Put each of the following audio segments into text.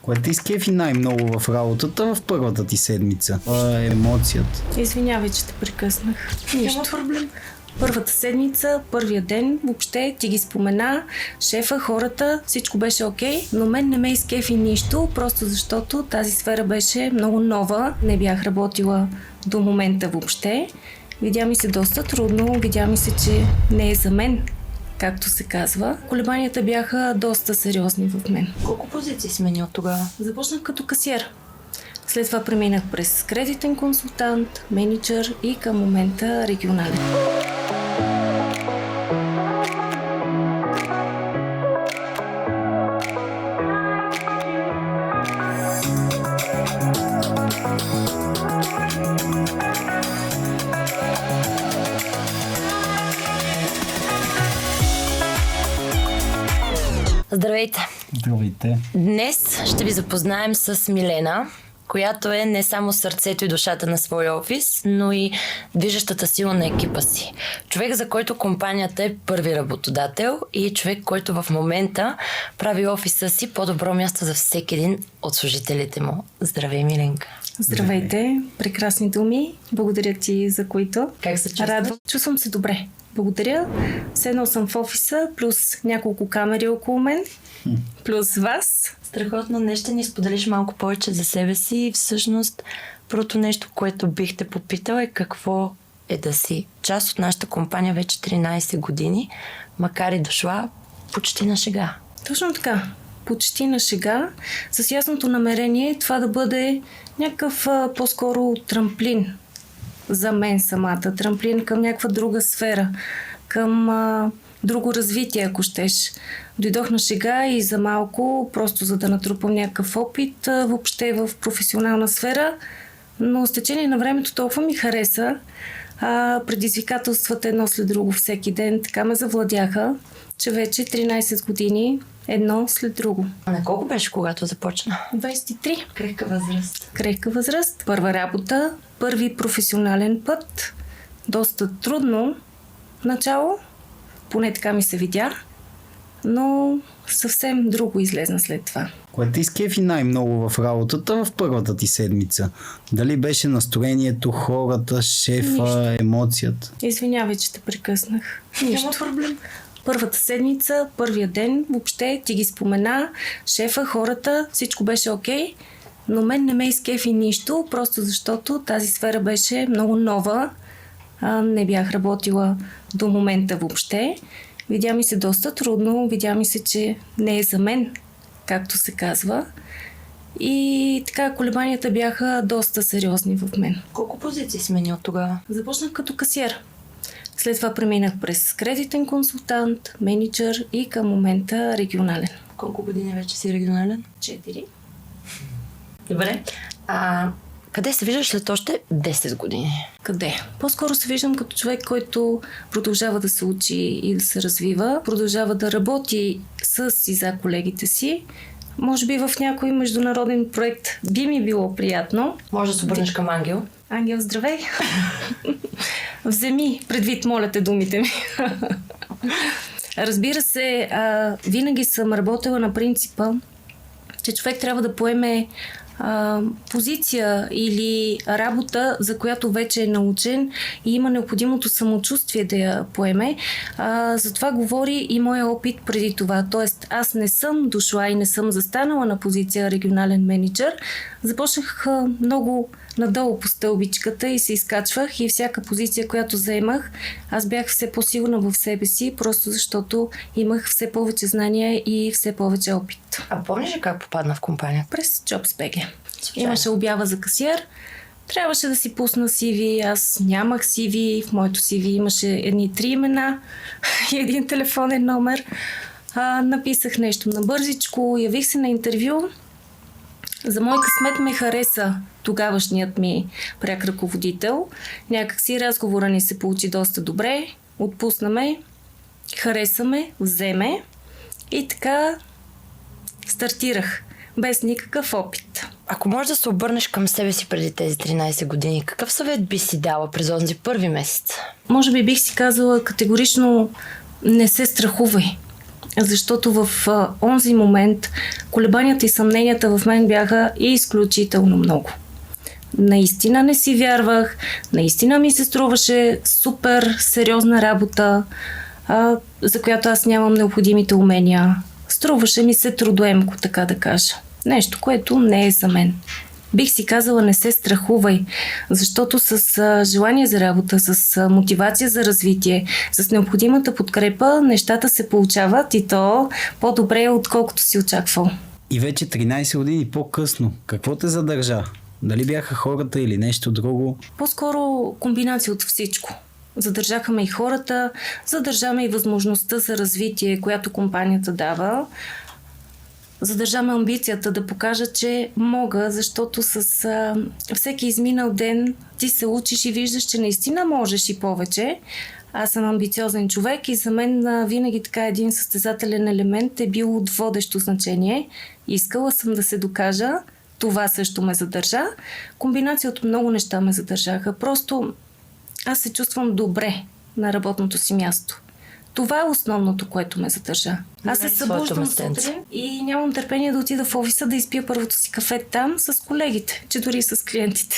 Кое те изкефи най-много в работата в първата ти седмица? Това е емоцията. Извинявай, че те прекъснах. Нищо. Няма проблем. Първата седмица, първия ден, въобще ти ги спомена, шефа, хората, всичко беше окей, но мен не ме изкефи нищо, просто защото тази сфера беше много нова, не бях работила до момента въобще. Видя ми се доста трудно, видя ми се, че не е за мен, както се казва. Колебанията бяха доста сериозни в мен. Колко позиции смени от тогава? Започнах като касиер. След това преминах през кредитен консултант, менеджер и към момента регионален. Здравейте! Здравейте. Днес ще ви запознаем с Милена, която е не само сърцето и душата на своя офис, но и движещата сила на екипа си. Човек, за който компанията е първи работодател и човек, който в момента прави офиса си по-добро място за всеки един от служителите му. Здравей, Миленка! Здравейте! Прекрасни думи. Благодаря ти за които. Как се чувстваш? Чувствам се добре. Благодаря. Седнал съм в офиса, плюс няколко камери около мен, плюс вас. Страхотно. Днес ще ни споделиш малко повече за себе си и всъщност първото нещо, което бих те попитала е какво е да си част от нашата компания вече 13 години, макар и дошла почти на шега. Точно така. Почти на шега, с ясното намерение това да бъде някакъв по-скоро трамплин за мен самата. Трамплин към някаква друга сфера, към друго развитие, ако щеш. Дойдох на шега и за малко, просто за да натрупам някакъв опит въобще в професионална сфера, но с течение на времето толкова ми хареса. Предизвикателствата едно след друго всеки ден така ме завладяха, че вече 13 години едно след друго. А на колко беше, когато започна? 23. Крехка възраст. Крехка възраст, първа работа, първи професионален път. Доста трудно начало, поне така ми се видя, но съвсем друго излезна след това. Кое те изкефи най-много в работата в първата ти седмица? Дали беше настроението, хората, шефа, емоцията? Извинявай, че те прекъснах. Няма проблем. Първата седмица, първия ден, въобще ти ги спомена, шефа, хората, всичко беше окей, но мен не ме изкефи нищо, просто защото тази сфера беше много нова, не бях работила до момента въобще. Видя ми се доста трудно, видя ми се, че не е за мен, както се казва. И така колебанията бяха доста сериозни в мен. Колко позиции смени от тогава? Започнах като касиер. След това преминах през кредитен консултант, менеджер и към момента регионален. Колко години вече си регионален? 4. Добре. Къде се виждаш след още 10 години? Къде? По-скоро се виждам като човек, който продължава да се учи и да се развива, продължава да работи с и за колегите си. Може би в някой международен проект би ми било приятно. Може да се обърнеш към Ангел. Ангел, здравей! Вземи предвид, моля те, думите ми. Разбира се, винаги съм работила на принципа, че човек трябва да поеме позиция или работа, за която вече е научен и има необходимото самочувствие да я поеме. За това говори и моя опит преди това. Тоест, аз не съм дошла и не съм застанала на позиция регионален менеджер. Започнах много надолу по стълбичката и се изкачвах и всяка позиция, която заемах, аз бях все по-сигурна в себе си, просто защото имах все повече знания и все повече опит. А помниш ли как попадна в компания? През JobsBG. Имаше обява за касиер. Трябваше да си пусна CV. Аз нямах CV. В моето CV имаше едни 3 имена и един телефонен номер. Написах нещо набързичко, явих се на интервю. За мой късмет ме хареса тогавашният ми пряк ръководител. Някак си разговора ни се получи доста добре. Отпуснаме, харесаме, вземе и така стартирах без никакъв опит. Ако можеш да се обърнеш към себе си преди тези 13 години, какъв съвет би си дала през онзи първи месец? Може би бих си казала категорично не се страхувай. защото в онзи момент колебанията и съмненията в мен бяха изключително много. Наистина не си вярвах, наистина ми се струваше супер сериозна работа, за която аз нямам необходимите умения. Струваше ми се трудоемко, така да кажа. Нещо, което не е за мен. Бих си казала, не се страхувай, защото с желание за работа, с мотивация за развитие, с необходимата подкрепа, нещата се получават и то по-добре, отколкото си очаквал. И вече 13 години по-късно, какво те задържа? Дали бяха хората или нещо друго? По-скоро комбинация от всичко. Задържаха ме и хората, задържа ме и възможността за развитие, която компанията дава. Задържа ме амбицията да покажа, че мога, защото с всеки изминал ден ти се учиш и виждаш, че наистина можеш и повече. Аз съм амбициозен човек и за мен винаги така един състезателен елемент е бил от водещо значение. Искала съм да се докажа. Това също ме задържа. Комбинация от много неща ме задържаха. Просто аз се чувствам добре на работното си място. Това е основното, което ме задържа. Аз се събуждам сутрин и нямам търпение да отида в офиса да изпия първото си кафе там с колегите, че дори с клиентите.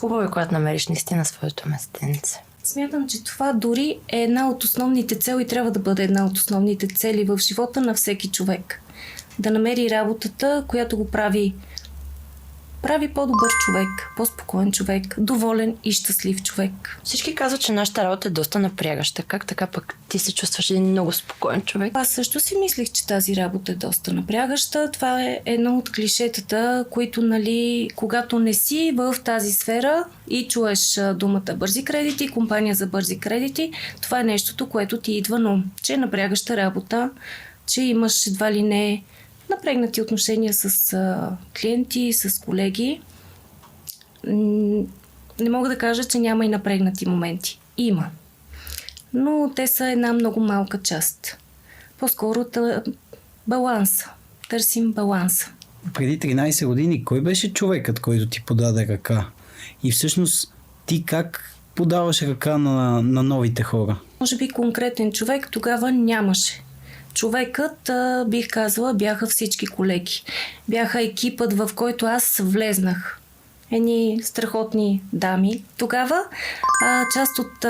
Хубаво е, когато намериш наистина своето местенце. Смятам, че това дори е една от основните цели и трябва да бъде една от основните цели в живота на всеки човек. Да намери работата, която го прави по-добър човек, по-спокоен човек, доволен и щастлив човек. Всички казват, че нашата работа е доста напрягаща. Как така пък ти се чувстваш един много спокоен човек? Аз също си мислих, че тази работа е доста напрягаща. Това е едно от клишетата, които, когато не си в тази сфера и чуеш думата бързи кредити, компания за бързи кредити, това е нещото, което ти идва на ум. Че е напрягаща работа, че имаш едва ли не напрегнати отношения с клиенти, с колеги. Не мога да кажа, че няма и напрегнати моменти. Има. Но те са една много малка част. По-скоро баланса. Търсим баланса. Преди 13 години кой беше човекът, който ти подаде ръка? И всъщност ти как подаваш ръка на новите хора? Може би конкретен човек тогава нямаше. Човекът, бих казала, бяха всички колеги. Бяха екипът, в който аз влезнах. Едни страхотни дами. Тогава част от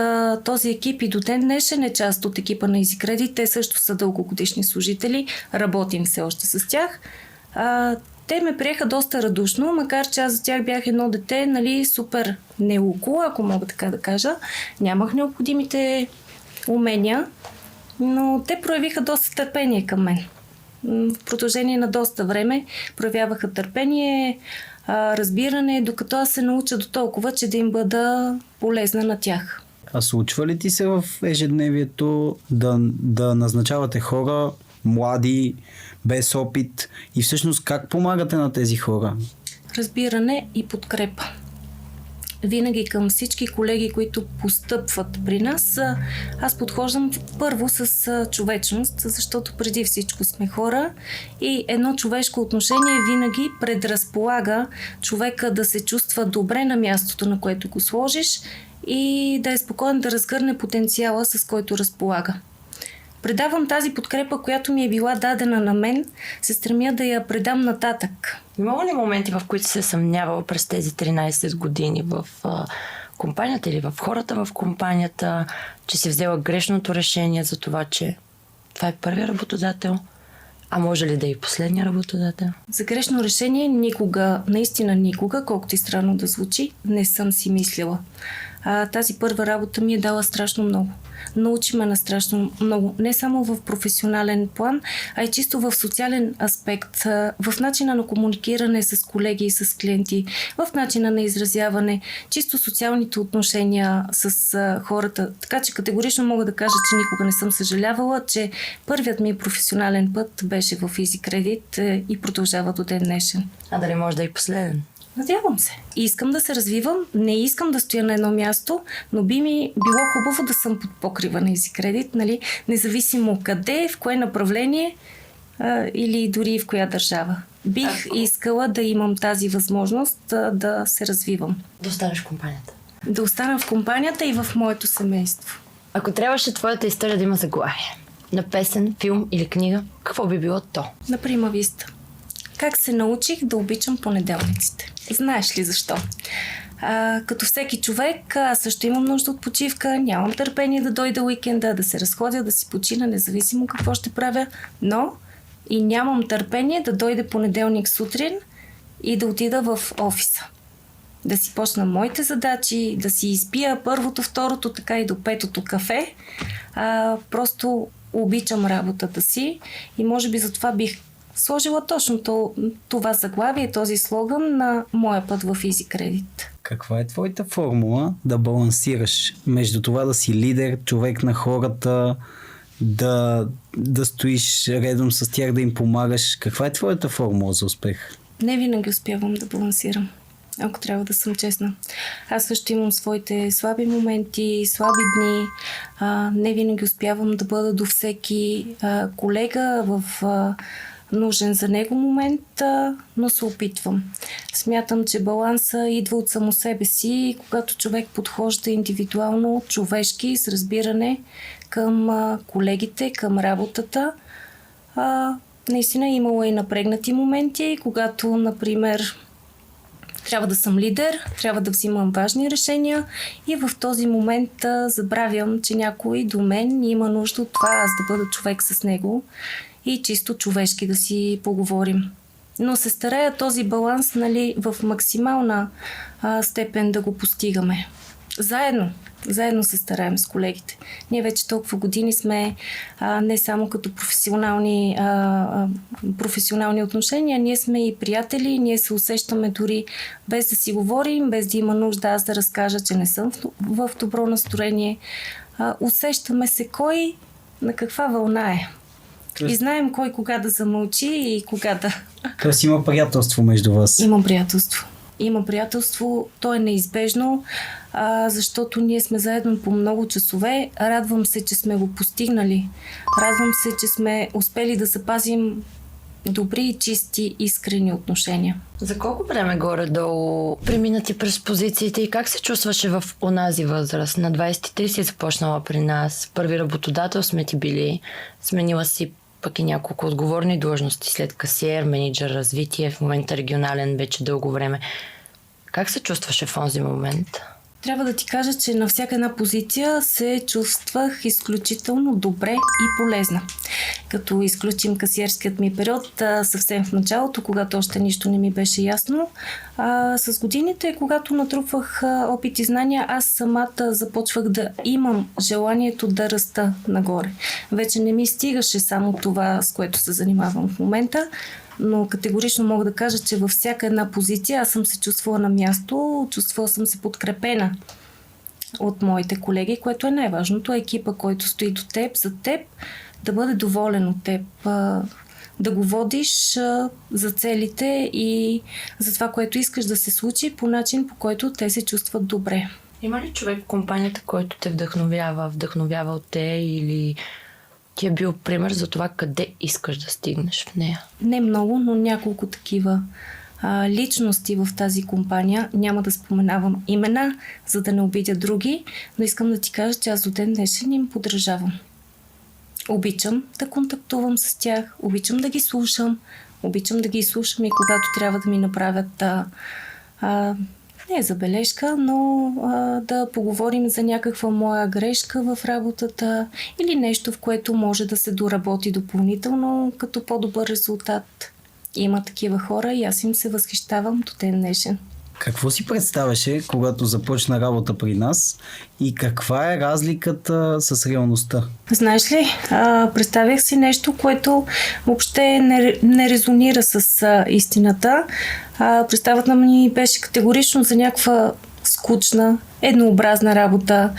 този екип и до ден днешен е част от екипа на EasyCredit. Те също са дългогодишни служители. Работим все още с тях. Те ме приеха доста радушно, макар че аз за тях бях едно дете, супер неуко, ако мога така да кажа. Нямах необходимите умения, но те проявиха доста търпение към мен. В продължение на доста време проявяваха търпение, разбиране, докато аз се науча до толкова, че да им бъда полезна на тях. А случва ли ти се в ежедневието да назначавате хора, млади, без опит и всъщност как помагате на тези хора? Разбиране и подкрепа. Винаги към всички колеги, които постъпват при нас, аз подхождам първо с човечност, защото преди всичко сме хора и едно човешко отношение винаги предразполага човека да се чувства добре на мястото, на което го сложиш и да е спокоен да разгърне потенциала, с който разполага. Предавам тази подкрепа, която ми е била дадена на мен, се стремя да я предам нататък. Имало ли моменти, в които се съмнявала през тези 13 години в компанията или в хората в компанията, че си взела грешното решение за това, че това е първият работодател, а може ли да е и последния работодател? За грешно решение никога, наистина никога, колкото и странно да звучи, не съм си мислила. Тази първа работа ми е дала страшно много. Научи ме на страшно много. Не само в професионален план, а и чисто в социален аспект, в начина на комуникиране с колеги и с клиенти, в начина на изразяване, чисто социалните отношения с хората. Така че категорично мога да кажа, че никога не съм съжалявала, че първият ми професионален път беше в EasyCredit и продължава до ден днешен. А дали може да е и последен? Надявам се. Искам да се развивам, не искам да стоя на едно място, но би ми било хубаво да съм под покрива на EasyCredit, независимо къде, в кое направление или дори в коя държава. Бих искала да имам тази възможност да се развивам. Да останеш в компанията. Да остана в компанията и в моето семейство. Ако трябваше твоята история да има заглавие, на песен, филм или книга, какво би било то? На прима виста. Как се научих да обичам понеделниците? Знаеш ли защо? Като всеки човек, аз също имам нужда от почивка, нямам търпение да дойде уикенда, да се разходя, да си почина, независимо какво ще правя, но и нямам търпение да дойде понеделник сутрин и да отида в офиса. Да си почна моите задачи, да си изпия първото, второто, така и до петото кафе. Просто обичам работата си и може би затова бих сложила точно това заглавие, този слоган на моя път в EasyCredit. Каква е твоята формула да балансираш между това да си лидер, човек на хората, да стоиш редом с тях, да им помагаш? Каква е твоята формула за успех? Не винаги успявам да балансирам, ако трябва да съм честна. Аз също имам своите слаби моменти, слаби дни. Не винаги успявам да бъда до всеки колега в нужен за него момент, но се опитвам. Смятам, че баланса идва от само себе си, когато човек подхожда индивидуално, човешки, с разбиране към колегите, към работата. Наистина имало и напрегнати моменти, когато, например, трябва да съм лидер, трябва да взимам важни решения и в този момент забравям, че някой до мен има нужда от това аз да бъда човек с него и чисто човешки да си поговорим. Но се старая този баланс, в максимална степен да го постигаме. Заедно се стараем с колегите. Ние вече толкова години сме не само като професионални отношения, ние сме и приятели, ние се усещаме дори без да си говорим, без да има нужда аз да разкажа, че не съм в добро настроение. Усещаме се кой на каква вълна е. И знаем кой кога да замълчи и кога да... Тоест има приятелство между вас. Има приятелство, то е неизбежно, защото ние сме заедно по много часове. Радвам се, че сме го постигнали. Радвам се, че сме успели да запазим добри, чисти, искрени отношения. За колко време горе-долу премина ти през позициите и как се чувстваше в онази възраст? На 23 си започнала при нас. Първи работодател сме ти били. Сменила си пък и няколко отговорни длъжности след касиер, менеджер, развитие, в момента регионален вече дълго време. Как се чувстваше в онзи момент? Трябва да ти кажа, че на всяка една позиция се чувствах изключително добре и полезна. Като изключим касиерският ми период съвсем в началото, когато още нищо не ми беше ясно, с годините, когато натрупвах опит и знания, аз самата започвах да имам желанието да раста нагоре. Вече не ми стигаше само това, с което се занимавам в момента, но категорично мога да кажа, че във всяка една позиция аз съм се чувствала на място, чувствала съм се подкрепена от моите колеги, което е най-важното. Екипа, който стои до теб, за теб, да бъде доволен от теб, да го водиш за целите и за това, което искаш да се случи по начин, по който те се чувстват добре. Има ли човек в компанията, който те вдъхновява от те или ти е бил пример за това къде искаш да стигнеш в нея? Не много, но няколко такива личности в тази компания. Няма да споменавам имена, за да не обидя други, но искам да ти кажа, че аз до ден днешен им подражавам. Обичам да контактувам с тях, обичам да ги слушам, и когато трябва да ми направят не забележка, но да поговорим за някаква моя грешка в работата или нещо, в което може да се доработи допълнително като по-добър резултат. Има такива хора и аз им се възхищавам до ден днешен. Какво си представяше, когато започна работа при нас и каква е разликата с реалността? Знаеш ли, представях си нещо, което въобще не резонира с истината. Представата ми беше категорично за някаква скучна, еднообразна работа.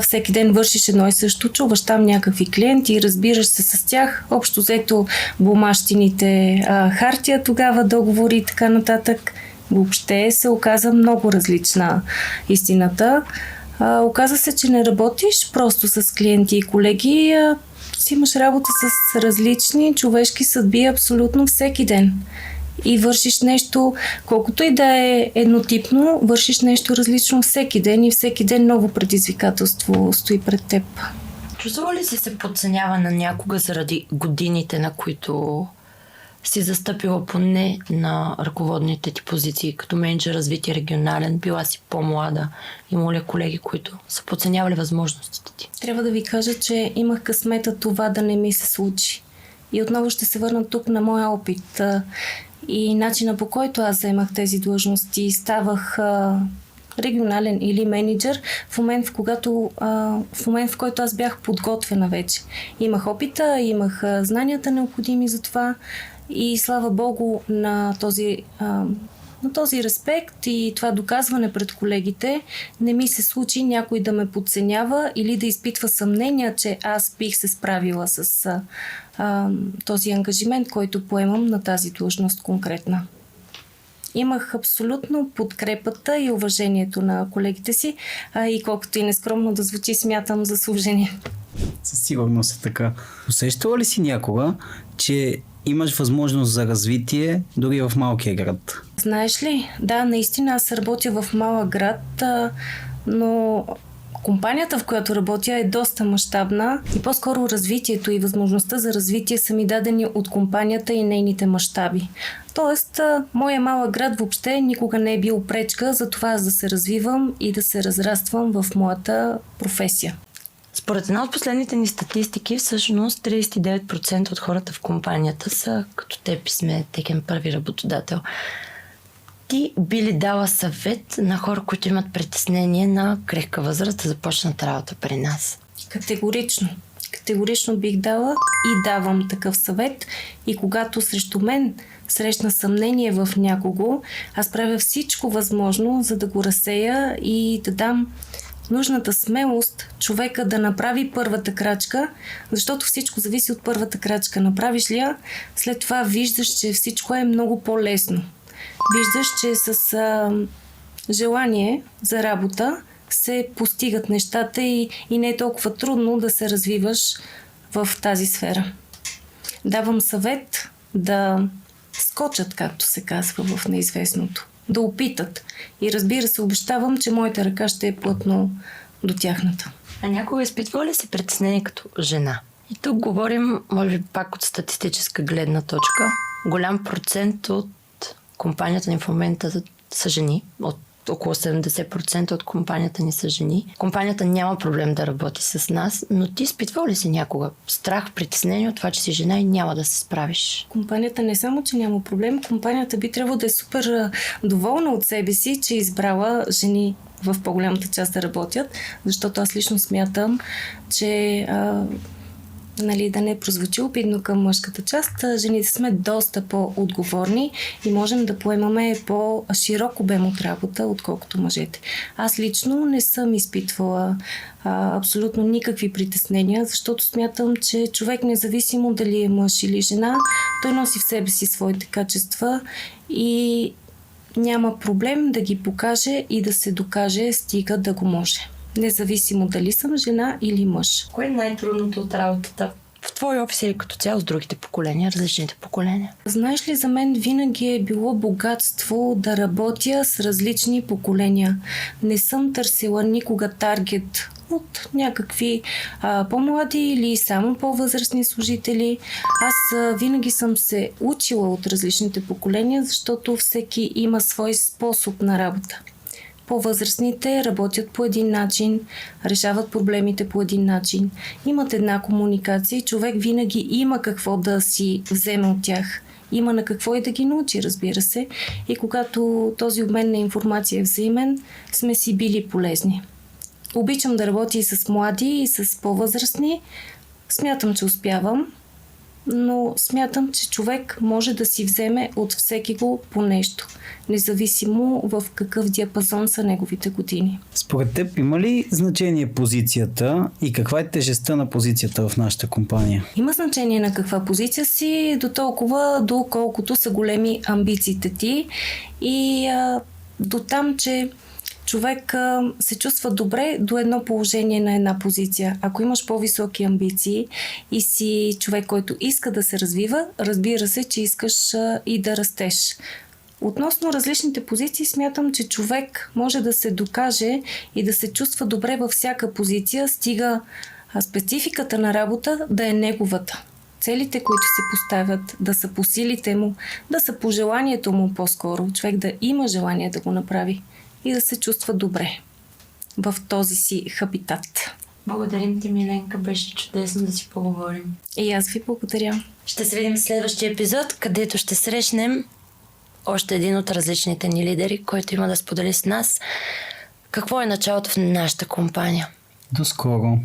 Всеки ден вършиш едно и също, чуваш там някакви клиенти, разбираш се с тях, общо взето бумащините, хартия тогава, договори и така нататък. Въобще се оказа много различна истината. Оказа се, че не работиш просто с клиенти и колеги, си имаш работа с различни човешки съдби абсолютно всеки ден. И вършиш нещо, колкото и да е еднотипно, вършиш нещо различно всеки ден и всеки ден ново предизвикателство стои пред теб. Чувствува ли си се подценявана някога заради годините, на които си застъпила поне на ръководните ти позиции, като менеджер развитие регионален, била си по-млада? Има ли колеги, които са подценявали възможностите ти? Трябва да ви кажа, че имах късмета това да не ми се случи. И отново ще се върна тук на моя опит и начина, по който аз заемах тези длъжности. Ставах регионален или менеджер в момент, в който аз бях подготвена вече. Имах опита, имах знанията необходими за това и слава Богу на този респект и това доказване пред колегите не ми се случи някой да ме подценява или да изпитва съмнения, че аз бих се справила с този ангажимент, който поемам на тази длъжност конкретна. Имах абсолютно подкрепата и уважението на колегите си и колкото и нескромно да звучи, смятам заслужени. Със сигурност е така. Усещала ли си някога, че имаш възможност за развитие дори в малкия град? Знаеш ли? Да, наистина аз работя в малък град, но компанията, в която работя, е доста мащабна и по-скоро развитието и възможността за развитие са ми дадени от компанията и нейните мащаби. Тоест, моя малък град въобще никога не е бил пречка за това да се развивам и да се разраствам в моята професия. Според една от последните ни статистики, всъщност 39% от хората в компанията са като теб и сме текен първи работодател. Ти би ли дала съвет на хора, които имат притеснение на крехка възраст да започнат работа при нас? Категорично. Категорично бих дала и давам такъв съвет. И когато срещу мен срещна съмнение в някого, аз правя всичко възможно, за да го разсея и да дам нужната смелост човека да направи първата крачка, защото всичко зависи от първата крачка. Направиш ли я, след това виждаш, че всичко е много по-лесно. Виждаш, че с желание за работа се постигат нещата и не е толкова трудно да се развиваш в тази сфера. Давам съвет да скочат, както се казва в неизвестното. Да опитат. И разбира се, обещавам, че моята ръка ще е плътно до тяхната. А някога изпитва ли си притеснение като жена? И тук говорим, може би пак от статистическа гледна точка. Голям процент от компанията ни в момента са жени. От около 70% от компанията ни са жени. Компанията няма проблем да работи с нас, но ти изпитвал ли си някога страх, притеснение от това, че си жена и няма да се справиш? Компанията не само, че няма проблем, компанията би трябвало да е супер доволна от себе си, че е избрала жени в по-голямата част да работят, защото аз лично смятам, че да не прозвучи обидно към мъжката част, жените сме доста по-отговорни и можем да поемаме по-широк обем от работа, отколкото мъжете. Аз лично не съм изпитвала абсолютно никакви притеснения, защото смятам, че човек, независимо дали е мъж или жена, той носи в себе си своите качества и няма проблем да ги покаже и да се докаже, стига да го може. Независимо дали съм жена или мъж. Кое е най-трудното от работата в твой офис или като цяло с другите поколения, различните поколения? Знаеш ли, за мен винаги е било богатство да работя с различни поколения. Не съм търсила никога таргет от някакви по-млади или само по-възрастни служители. Аз винаги съм се учила от различните поколения, защото всеки има свой способ на работа. По-възрастните работят по един начин, решават проблемите по един начин, имат една комуникация и човек винаги има какво да си вземе от тях. Има на какво и да ги научи, разбира се. И когато този обмен на информация е взаимен, сме си били полезни. Обичам да работя и с млади, и с по-възрастни. Смятам, че успявам, но смятам, че човек може да си вземе от всеки го по нещо, независимо в какъв диапазон са неговите години. Според теб има ли значение позицията и каква е тежестта на позицията в нашата компания? Има значение на каква позиция си, до толкова, доколкото са големи амбициите ти и до там, че човек се чувства добре до едно положение на една позиция. Ако имаш по-високи амбиции и си човек, който иска да се развива, разбира се, че искаш и да растеш. Относно различните позиции, смятам, че човек може да се докаже и да се чувства добре във всяка позиция, стига спецификата на работа да е неговата. Целите, които се поставят, да са по силите му, да са по желанието му по-скоро. Човек да има желание да го направи и да се чувства добре в този си хабитат. Благодарим ти, Миленка. Беше чудесно да си поговорим. И аз ви благодаря. Ще се видим в следващия епизод, където ще срещнем още един от различните ни лидери, който има да сподели с нас какво е началото в нашата компания. До скоро!